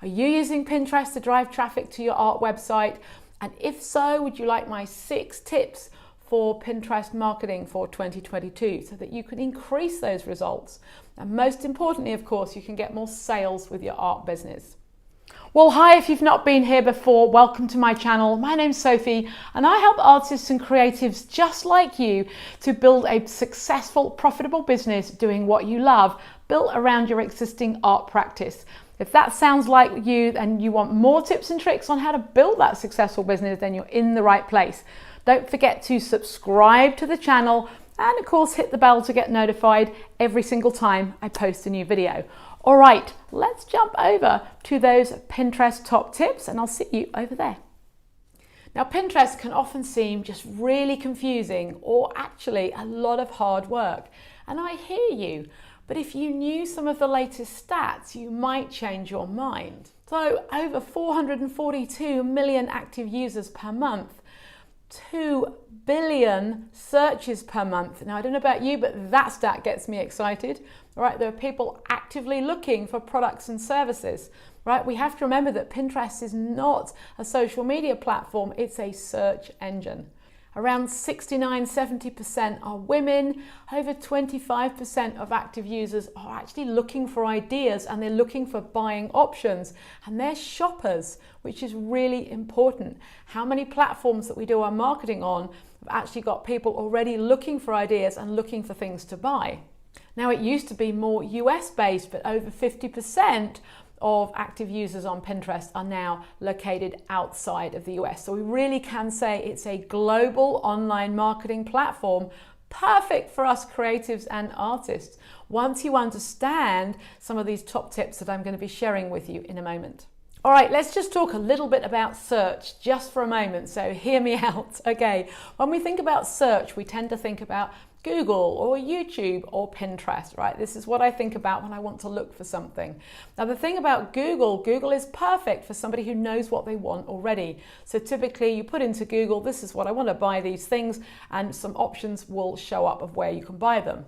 Are you using Pinterest to drive traffic to your art website? And if so, would you like my 6 tips for Pinterest marketing for 2022 so that you can increase those results? And most importantly, of course, you can get more sales with your art business. Well, hi, if you've not been here before, welcome to my channel. My name's Sophie and I help artists and creatives just like you to build a successful, profitable business doing what you love, built around your existing art practice. If that sounds like you and you want more tips and tricks on how to build that successful business, then you're in the right place. Don't forget to subscribe to the channel and of course hit the bell to get notified every single time I post a new video. All right, let's jump over to those Pinterest top tips and I'll see you over there. Now, Pinterest can often seem just really confusing or actually a lot of hard work. And I hear you, but if you knew some of the latest stats, you might change your mind. So over 442 million active users per month, 2 billion searches per month. Now, I don't know about you, but that stat gets me excited. All right, there are people actively looking for products and services. Right, we have to remember that Pinterest is not a social media platform, it's a search engine. Around 69–70% are women. Over 25% of active users are actually looking for ideas and they're looking for buying options. And they're shoppers, which is really important. How many platforms that we do our marketing on have actually got people already looking for ideas and looking for things to buy? Now, it used to be more US based, but over 50% of active users on Pinterest are now located outside of the US. So we really can say it's a global online marketing platform, perfect for us creatives and artists, once you understand some of these top tips that I'm going to be sharing with you in a moment. All right, let's just talk a little bit about search just for a moment. So hear me out. Okay, when we think about search, we tend to think about Google or YouTube or Pinterest, right? This is what I think about when I want to look for something. Now, the thing about Google is perfect for somebody who knows what they want already. So typically you put into Google, this is what I want to buy these things, and some options will show up of where you can buy them.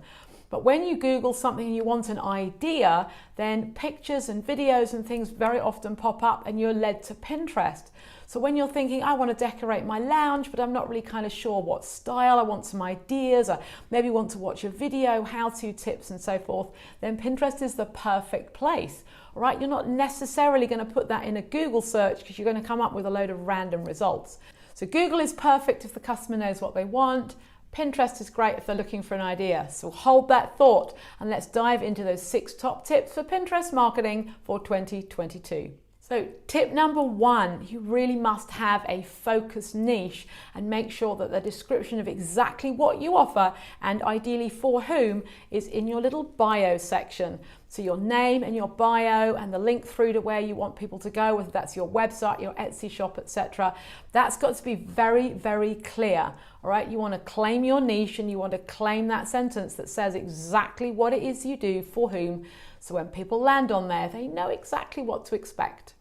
But when you Google something and you want an idea, then pictures and videos and things very often pop up and you're led to Pinterest. So when you're thinking, I want to decorate my lounge, but I'm not really kind of sure what style, I want some ideas, I maybe want to watch a video, how-to tips and so forth, then Pinterest is the perfect place. All right, you're not necessarily going to put that in a Google search because you're going to come up with a load of random results. So Google is perfect if the customer knows what they want. Pinterest is great if they're looking for an idea. So hold that thought and let's dive into those 6 top tips for Pinterest marketing for 2022. So tip number 1, you really must have a focused niche and make sure that the description of exactly what you offer and ideally for whom is in your little bio section. So your name and your bio and the link through to where you want people to go, whether that's your website, your Etsy shop, etc. That's got to be very, very clear. All right, you want to claim your niche and you want to claim that sentence that says exactly what it is you do for whom. So when people land on there, they know exactly what to expect.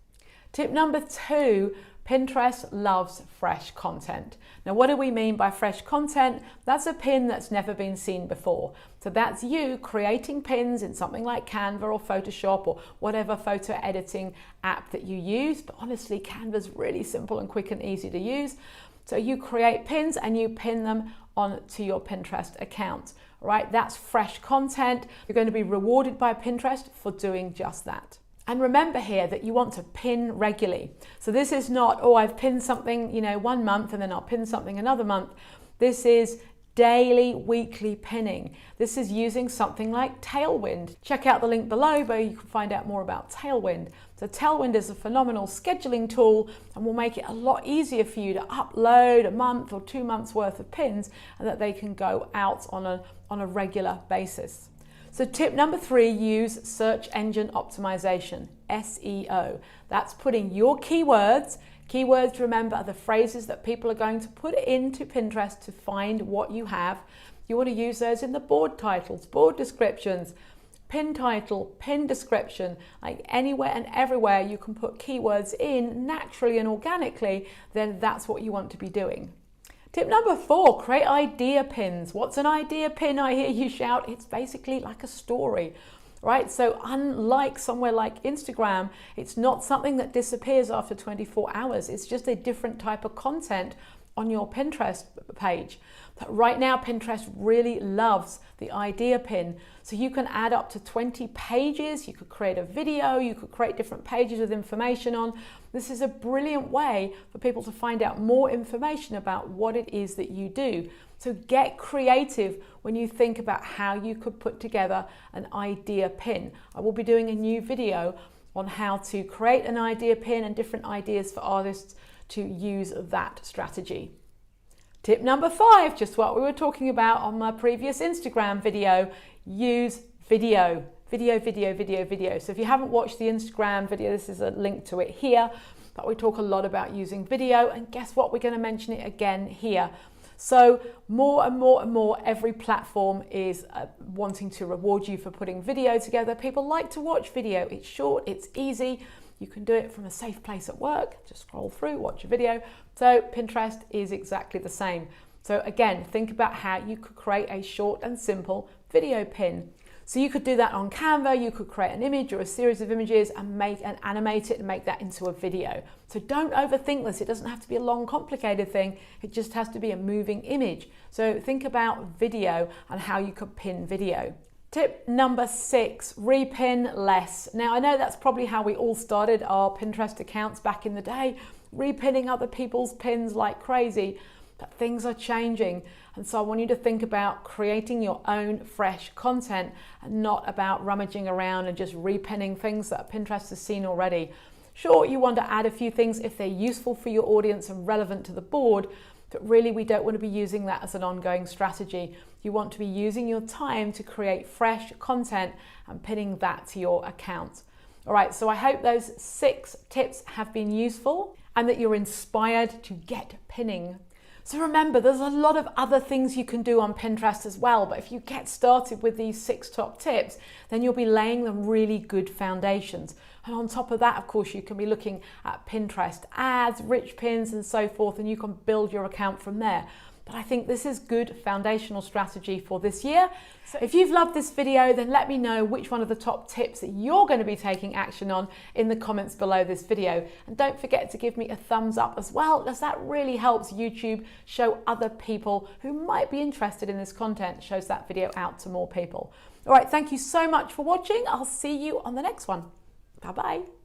Tip number 2, Pinterest loves fresh content. Now, what do we mean by fresh content? That's a pin that's never been seen before. So that's you creating pins in something like Canva or Photoshop or whatever photo editing app that you use. But honestly, Canva's really simple and quick and easy to use. So you create pins and you pin them onto your Pinterest account. Right? That's fresh content. You're going to be rewarded by Pinterest for doing just that. And remember here that you want to pin regularly. So this is not, oh, I've pinned something, 1 month and then I'll pin something another month. This is daily, weekly pinning. This is using something like Tailwind. Check out the link below where you can find out more about Tailwind. So Tailwind is a phenomenal scheduling tool and will make it a lot easier for you to upload a month or 2 months worth of pins and that they can go out on a regular basis. So tip number 3, use search engine optimization, SEO. That's putting your keywords. Keywords, remember, are the phrases that people are going to put into Pinterest to find what you have. You want to use those in the board titles, board descriptions, pin title, pin description, like anywhere and everywhere you can put keywords in naturally and organically, then that's what you want to be doing. Tip number 4, create idea pins. What's an idea pin? I hear you shout. It's basically like a story. right? So unlike somewhere like Instagram, it's not something that disappears after 24 hours. It's just a different type of content on your Pinterest page. But right now, Pinterest really loves the idea pin. So you can add up to 20 pages, you could create a video, you could create different pages with information on. This is a brilliant way for people to find out more information about what it is that you do. So get creative when you think about how you could put together an idea pin. I will be doing a new video on how to create an idea pin and different ideas for artists to use that strategy. Tip number 5, just what we were talking about on my previous Instagram video, use video. Video. So if you haven't watched the Instagram video, this is a link to it here, but we talk a lot about using video, and guess what? We're going to mention it again here. So more and more, every platform is wanting to reward you for putting video together. People like to watch video. It's short, it's easy. You can do it from a safe place at work. Just scroll through, watch a video. So Pinterest is exactly the same. So again, think about how you could create a short and simple video pin. So you could do that on Canva, you could create an image or a series of images and animate it and make that into a video. So don't overthink this. It doesn't have to be a long, complicated thing. It just has to be a moving image. So think about video and how you could pin video. Tip number 6, repin less. Now I know that's probably how we all started our Pinterest accounts back in the day, repinning other people's pins like crazy. But things are changing, and so I want you to think about creating your own fresh content and not about rummaging around and just repinning things that Pinterest has seen already. Sure, you want to add a few things if they're useful for your audience and relevant to the board, but really we don't want to be using that as an ongoing strategy. You want to be using your time to create fresh content and pinning that to your account. All right, so I hope those 6 tips have been useful and that you're inspired to get pinning. So remember, there's a lot of other things you can do on Pinterest as well, but if you get started with these 6 top tips, then you'll be laying the really good foundations. And on top of that, of course, you can be looking at Pinterest ads, rich pins, and so forth, and you can build your account from there. But I think this is good foundational strategy for this year. So if you've loved this video, then let me know which one of the top tips that you're going to be taking action on in the comments below this video. And don't forget to give me a thumbs up as well, as that really helps YouTube show other people who might be interested in this content, shows that video out to more people. All right, thank you so much for watching. I'll see you on the next one. Bye-bye.